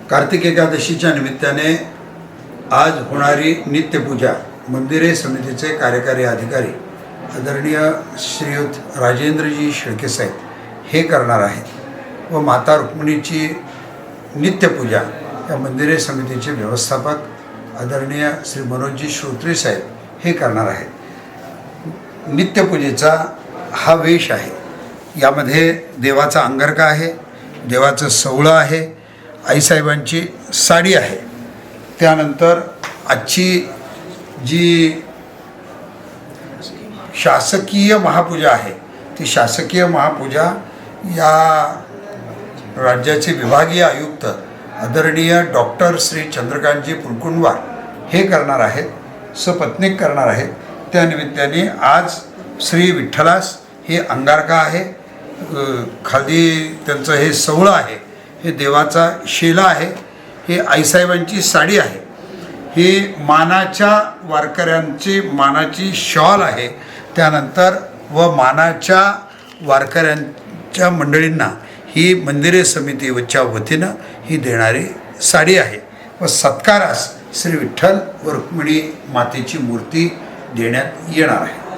कार्तिक एकादशीच्या निमित्ताने आज होणारी नित्यपूजा मंदिरे समितीचे कार्यकारी अधिकारी आदरणीय श्रीयुत राजेंद्रजी शेळके साहेब हे करणार आहेत व माता रुक्मिणीची नित्यपूजा या मंदिरे समितीचे व्यवस्थापक आदरणीय श्री मनोजजी श्रोत्री साहेब हे करणार आहेत। नित्यपूजेचा हा वेश आहे, यामध्ये देवाचा अंगारका आहे, देवाचं सवळं आहे, आईसाहेबांची साडी आहे, त्यानंतर आजची जी शासकीय महापूजा आहे ती शासकीय महापूजा या राज्याचे विभागीय आयुक्त आदरणीय डॉक्टर श्री चंद्रकांतजी पुरकुंडवार हे करणार आहेत, सपत्नीक करणार आहेत। त्या निमित्ताने आज श्री विठ्ठलास हे अंगारका आहे, खाली त्यांचं हे सवळं आहे, हे देवाचा शेला आहे, हे आईसाहेबांची साडी आहे, ही मानाच्या वारकऱ्यांची मानाची शॉल आहे, त्यानंतर व मानाच्या वारकऱ्यांच्या मंडळींना ही मंदिरे समितीच्या वतीनं ही देणारी साडी आहे व सत्कारास श्री विठ्ठल व रुक्मिणी मातेची मूर्ती देण्यात येणार आहे।